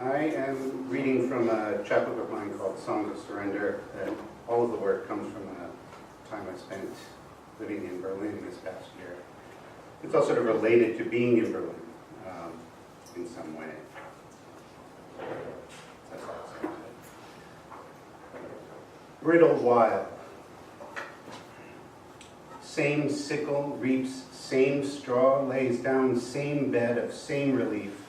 I am reading from a chapbook of mine called Songs of Surrender, and all of the work comes from a time I spent living in Berlin this past year. It's all sort of related to being in Berlin in some way. That's all I'll say. Brittle while. Same sickle reaps same straw, lays down same bed of same relief.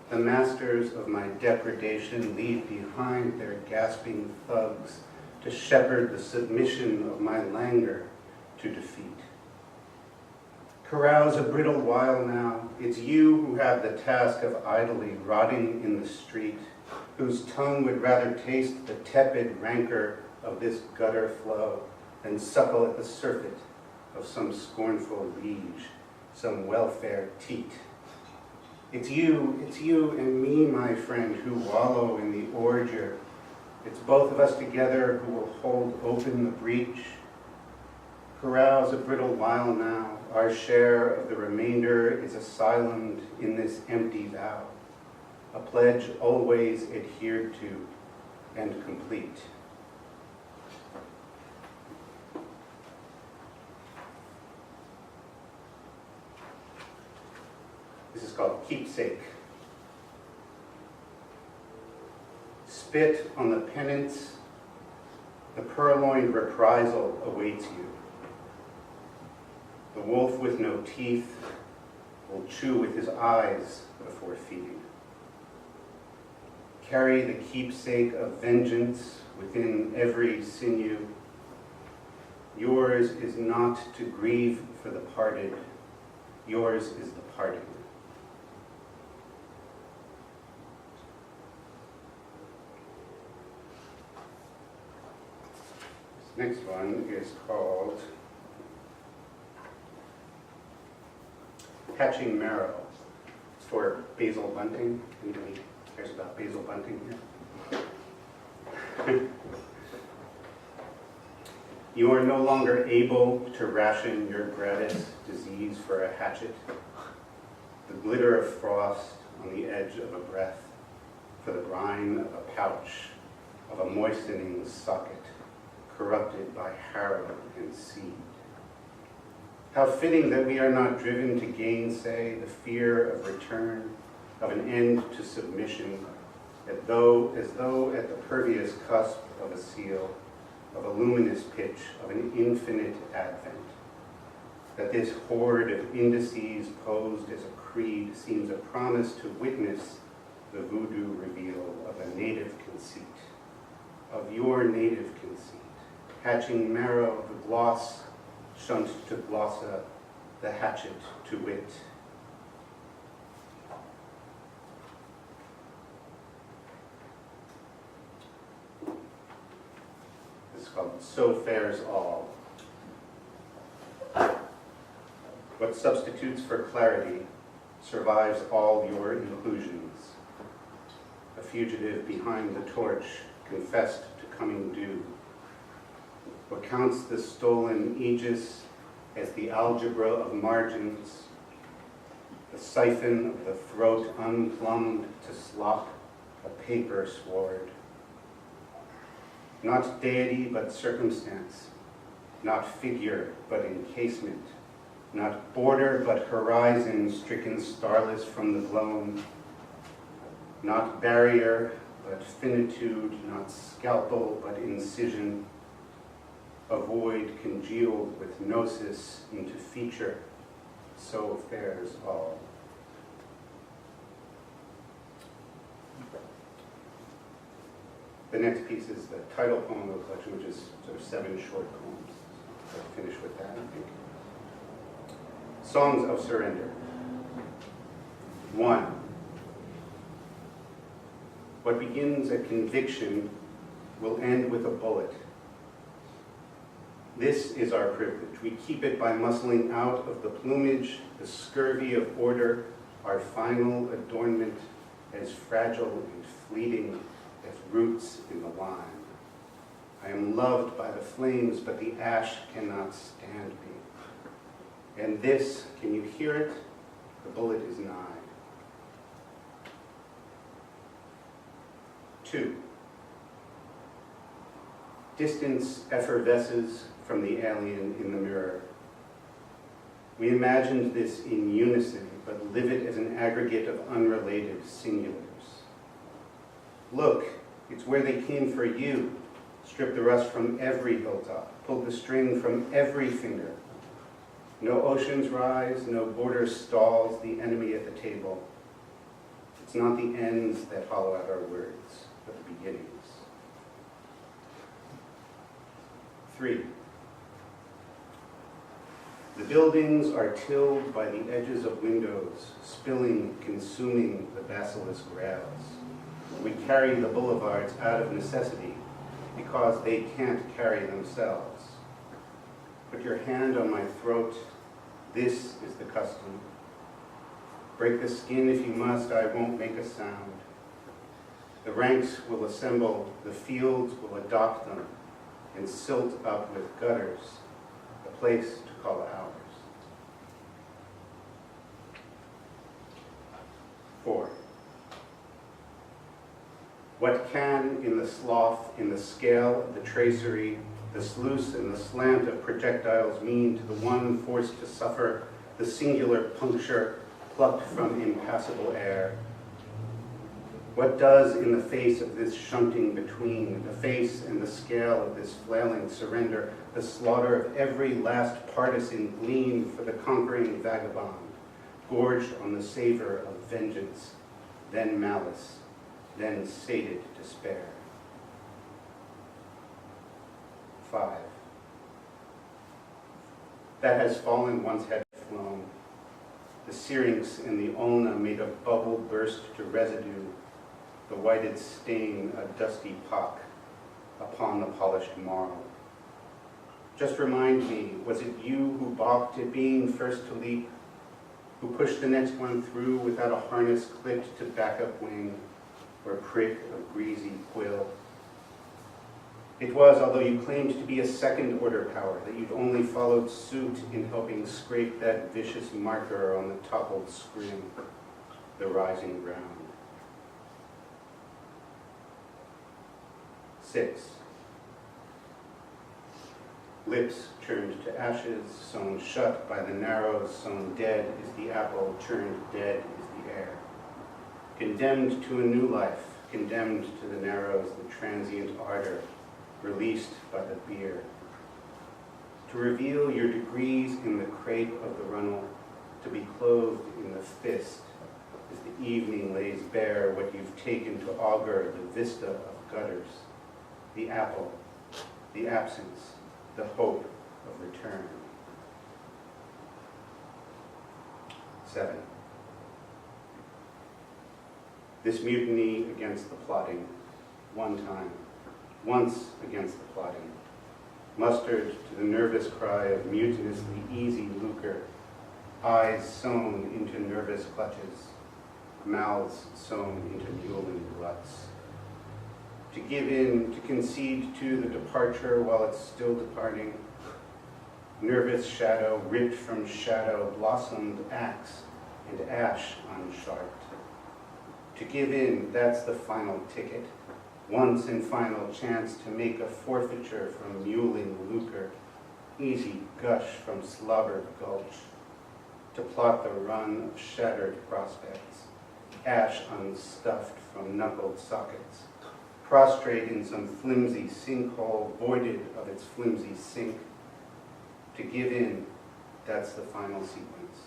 The masters of my depredation leave behind their gasping thugs to shepherd the submission of my languor to defeat. Carouse a brittle while now, it's you who have the task of idly rotting in the street, whose tongue would rather taste the tepid rancor of this gutter flow than suckle at the surfeit of some scornful liege, some welfare teat. It's you and me, my friend, who wallow in the ordure. It's both of us together who will hold open the breach. Carouse a brittle while now, our share of the remainder is asylumed in this empty vow, a pledge always adhered to and complete. This is called Keepsake. Spit on the penance, the purloined reprisal awaits you. The wolf with no teeth will chew with his eyes before feeding. Carry the keepsake of vengeance within every sinew. Yours is not to grieve for the parted, yours is the parting. This next one is called Hatching Marrow. It's for Basil Bunting. Anybody cares about Basil Bunting here? You are no longer able to ration your gratis disease for a hatchet. The glitter of frost on the edge of a breath, for the brine of a pouch, of a moistening socket, corrupted by harrow and seed. How fitting that we are not driven to gainsay the fear of return, of an end to submission, as though at the pervious cusp of a seal, of a luminous pitch, of an infinite advent. That this horde of indices posed as a creed seems a promise to witness the voodoo reveal of a native conceit, of your native conceit. Hatching marrow, the gloss, shunt to glossa, the hatchet to wit. This is called So Fares All. What substitutes for clarity survives all your inclusions. A fugitive behind the torch confessed to coming due. What counts the stolen aegis as the algebra of margins, the siphon of the throat unplumbed to slop, a paper sword. Not deity but circumstance, not figure but encasement, not border but horizon stricken starless from the gloam, not barrier but finitude, not scalpel but incision, a void congealed with gnosis into feature, so fares all. The next piece is the title poem of the collection, which is sort of 7 short poems. I'll finish with that, I think. Songs of Surrender. 1. What begins a conviction will end with a bullet. This is our privilege. We keep it by muscling out of the plumage, the scurvy of order, our final adornment, as fragile and fleeting as roots in the lime. I am loved by the flames, but the ash cannot stand me. And this, can you hear it? The bullet is nigh. 2. Distance effervesces from the alien in the mirror. We imagined this in unison, but live it as an aggregate of unrelated singulars. Look, it's where they came for you. Stripped the rust from every hilltop, pulled the string from every finger. No oceans rise, no border stalls the enemy at the table. It's not the ends that hollow out our words, but the beginnings. 3. The buildings are tilled by the edges of windows, spilling, consuming the basilisk rails. We carry the boulevards out of necessity because they can't carry themselves. Put your hand on my throat. This is the custom. Break the skin if you must, I won't make a sound. The ranks will assemble, the fields will adopt them, and silt up with gutters, a place to call ours. 4. What can in the slough, in the scale of the tracery, the sluice and the slant of projectiles mean to the one forced to suffer the singular puncture plucked from impassable air? What does in the face of this shunting between, the face and the scale of this flailing surrender, the slaughter of every last partisan gleaned for the conquering vagabond, gorged on the savor of vengeance, then malice, then sated despair? 5. That has fallen once had flown. The syrinx in the ulna made a bubble burst to residue, the whited stain a dusty pock upon the polished marl. Just remind me, was it you who balked at being first to leap, who pushed the next one through without a harness clipped to backup wing or prick of greasy quill? It was, although you claimed to be a second-order power, that you'd only followed suit in helping scrape that vicious marker on the toppled scrim, the rising ground. 6. Lips turned to ashes, sewn shut by the narrows, sewn dead is the apple, turned dead is the air. Condemned to a new life, condemned to the narrows, the transient ardor, released by the beer. To reveal your degrees in the crepe of the runnel, to be clothed in the fist, as the evening lays bare what you've taken to augur the vista of gutters, the apple, the absence, the hope of return. 7. This mutiny against the plotting, one time, once against the plotting, mustered to the nervous cry of mutinously easy lucre, eyes sewn into nervous clutches, mouths sewn into mewling gluts. To give in, to concede to the departure while it's still departing, nervous shadow ripped from shadow, blossomed axe and ash unsharped. To give in, that's the final ticket, once and final chance to make a forfeiture from mewling lucre, easy gush from slobbered gulch, to plot the run of shattered prospects, ash unstuffed from knuckled sockets, prostrate in some flimsy sinkhole, voided of its flimsy sink. To give in, that's the final sequence,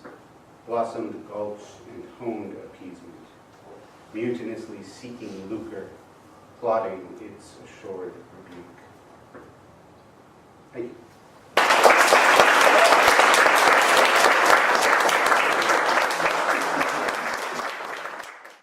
blossomed gulch and honed appeasement, mutinously seeking lucre, plotting its assured rebuke. Thank you.